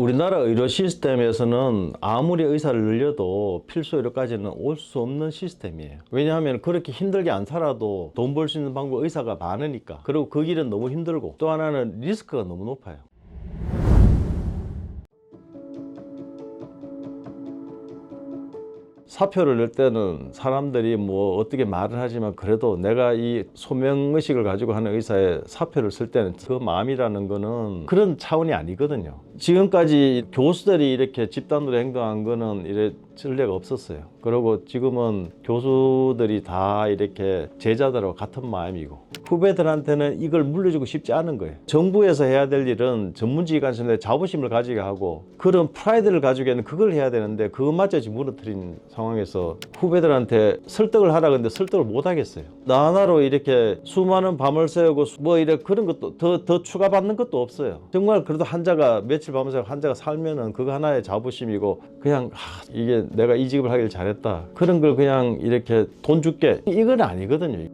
우리나라 의료 시스템에서는 아무리 의사를 늘려도 필수 의료까지는 올 수 없는 시스템이에요. 왜냐하면 그렇게 힘들게 안 살아도 돈 벌 수 있는 방법 의사가 많으니까. 그리고 그 길은 너무 힘들고 또 하나는 리스크가 너무 높아요. 사표를 낼 때는 사람들이 뭐 어떻게 말을 하지만 그래도 내가 이 소명의식을 가지고 하는 의사의 사표를 쓸 때는 그 마음이라는 거는 그런 차원이 아니거든요. 지금까지 교수들이 이렇게 집단으로 행동한 거는 이래 전례가 없었어요. 그리고 지금은 교수들이 다 이렇게 제자들하고 같은 마음이고 후배들한테는 이걸 물려주고 싶지 않은 거예요. 정부에서 해야 될 일은 전문지휘관들의 자부심을 가지게 하고 그런 프라이드를 가지고 있는 그걸 해야 되는데 그것마저 지금 무너뜨린 상황에서 후배들한테 설득을 하라 그러는데 설득을 못 하겠어요. 나 하나로 이렇게 수많은 밤을 새우고 뭐 이래 그런 것도 더 추가받는 것도 없어요. 정말 그래도 환자가 며칠 밤을 새고 환자가 살면은 그거 하나의 자부심이고 그냥 이게 내가 이 직업을 하길 잘했다. 그런 걸 그냥 이렇게 돈 줄게 이건 아니거든요.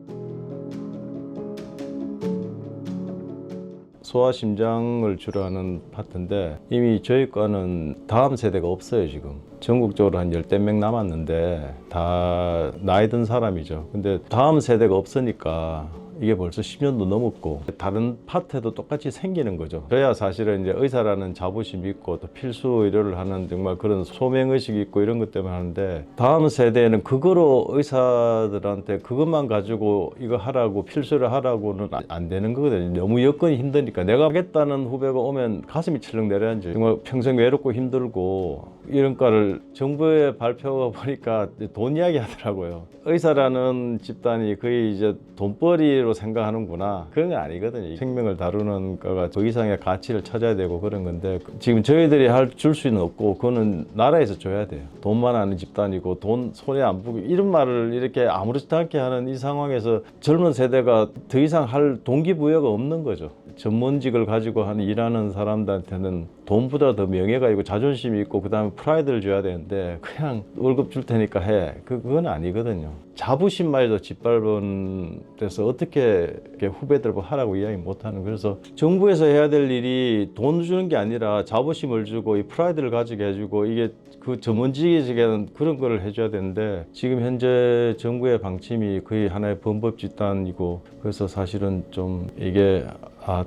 소아심장을 주로 하는 파트인데 이미 저희 과는 다음 세대가 없어요. 지금 전국적으로 한 10명 남았는데 다 나이 든 사람이죠. 근데 다음 세대가 없으니까 이게 벌써 10년도 넘었고 다른 파트에도 똑같이 생기는 거죠. 저야 사실은 이제 의사라는 자부심이 있고 또 필수 의료를 하는 정말 그런 소명의식이 있고 이런 것 때문에 하는데 다음 세대에는 그거로 의사들한테 그것만 가지고 이거 하라고 필수를 하라고는 안 되는 거거든요. 너무 여건이 힘드니까 내가 하겠다는 후배가 오면 가슴이 철렁 내려앉아요. 정말 평생 외롭고 힘들고 이런 과를 정부의 발표가 보니까 돈 이야기 하더라고요. 의사라는 집단이 거의 이제 돈벌이로 생각하는구나. 그런 건 아니거든요. 생명을 다루는 거가 그 이상의 가치를 찾아야 되고 그런 건데 지금 저희들이 줄 수는 없고 그거는 나라에서 줘야 돼요. 돈만 하는 집단이고 돈 손에 안 부고 이런 말을 이렇게 아무렇지도 않게 하는 이 상황에서 젊은 세대가 더 이상 할 동기부여가 없는 거죠. 전문직을 가지고 일하는 사람들한테는 돈보다 더 명예가 있고 자존심이 있고 그 다음에 프라이드를 줘야 되는데 그냥 월급 줄 테니까 해. 그건 아니거든요. 자부심마저도 짓밟은 데서 어떻게 후배들 하라고 이야기 못하는. 그래서 정부에서 해야 될 일이 돈 주는 게 아니라 자부심을 주고 이 프라이드를 가지게 해주고 이게 그 전문직에는 그런 걸 해줘야 되는데 지금 현재 정부의 방침이 거의 하나의 범법 집단이고 그래서 사실은 좀 이게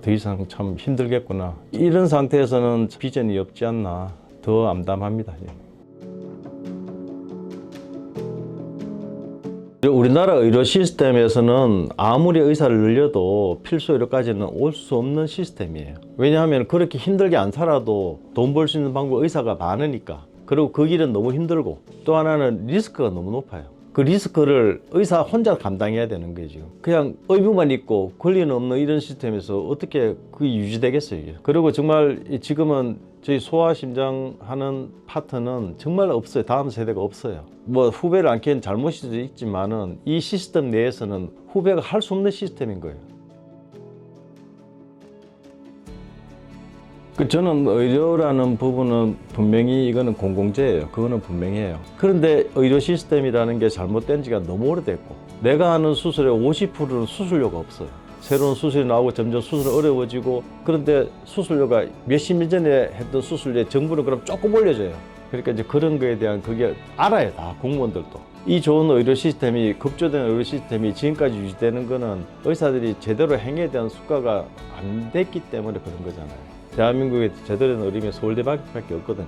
더 이상 참 힘들겠구나. 이런 상태에서는 비전이 없지 않나 더 암담합니다. 우리나라 의료 시스템에서는 아무리 의사를 늘려도 필수 의료까지는 올 수 없는 시스템이에요. 왜냐하면 그렇게 힘들게 안 살아도 돈 벌 수 있는 방법 의사가 많으니까. 그리고 그 길은 너무 힘들고 또 하나는 리스크가 너무 높아요. 그 리스크를 의사 혼자 감당해야 되는 거예요. 지금 그냥 의무만 있고 권리는 없는 이런 시스템에서 어떻게 그게 유지되겠어요. 이게. 그리고 정말 지금은 저희 소아심장 하는 파트는 정말 없어요. 다음 세대가 없어요. 뭐 후배를 안기는 잘못일 수도 있지만은 이 시스템 내에서는 후배가 할 수 없는 시스템인 거예요. 저는 의료라는 부분은 분명히 이거는 공공재예요. 그거는 분명해요. 그런데 의료 시스템이라는 게 잘못된 지가 너무 오래됐고 내가 하는 수술의 50%는 수술료가 없어요. 새로운 수술이 나오고 점점 수술이 어려워지고 그런데 수술료가 몇십 년 전에 했던 수술료에 정부는 그럼 조금 올려줘요. 그러니까 이제 그런 거에 대한 그게 알아요. 다 공무원들도. 이 좋은 의료 시스템이 급조된 의료 시스템이 지금까지 유지되는 거는 의사들이 제대로 행위에 대한 수가가 안 됐기 때문에 그런 거잖아요. 대한민국에 제대로 된 의료병이 서울대밖에 없거든요.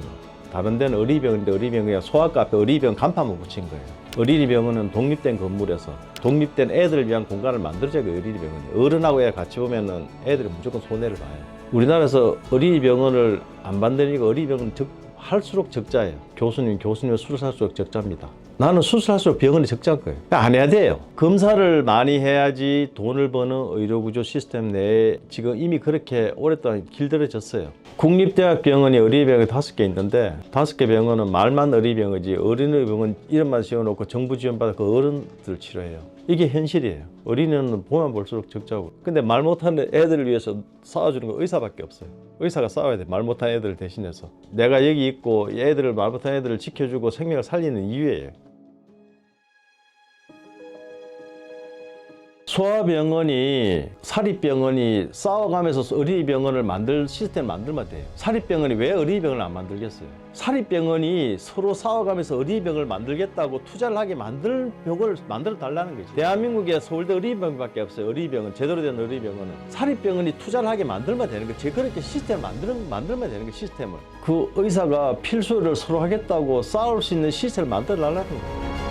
다른 데는 의료병인데 의료병이 소아과 앞에 의료병 간판만 붙인 거예요. 어린이병원은 독립된 건물에서 독립된 애들을 위한 공간을 만들어줘야 어린이병원이에요. 어른하고 애 같이 보면은 애들이 무조건 손해를 봐요. 우리나라에서 어린이병원을 안 만드니까 어린이병원은 할수록 적자예요. 교수님 수술할수록 적자입니다. 나는 수술할수록 병원이 적자일 거예요. 안 해야 돼요. 검사를 많이 해야지 돈을 버는 의료구조 시스템 내에 지금 이미 그렇게 오랫동안 길들여졌어요. 국립대학병원이 어린이병원이 5개 있는데 5개 병원은 말만 어린이병원이지 어린이병원 이름만 씌워놓고 정부 지원받아 그 어른들 치료해요. 이게 현실이에요. 어린이는 보면 볼수록 적자고. 근데 말 못하는 애들을 위해서 싸워주는 건 의사밖에 없어요. 의사가 싸워야 돼. 말 못하는 애들을 대신해서. 내가 여기 있고 애들을 말 못하는 애들을 지켜주고 생명을 살리는 이유예요. 소아병원이 사립병원이 싸워가면서 어린이병원을 만들 시스템 만들면 돼요. 사립병원이 왜 어린이병원을 안 만들겠어요? 사립병원이 서로 싸워가면서 어린이병원을 만들겠다고 투자를 하게 만들 병원을 만들어 달라는 거지. 대한민국에 서울대 어린이병원밖에 없어요. 어린이병원, 제대로 된 어린이병원은. 사립병원이 투자를 하게 만들면 되는 거지. 그렇게 시스템을 만들면 되는 거 시스템을. 그 의사가 필수를 서로 하겠다고 싸울 수 있는 시스템을 만들어 달라는 거예요.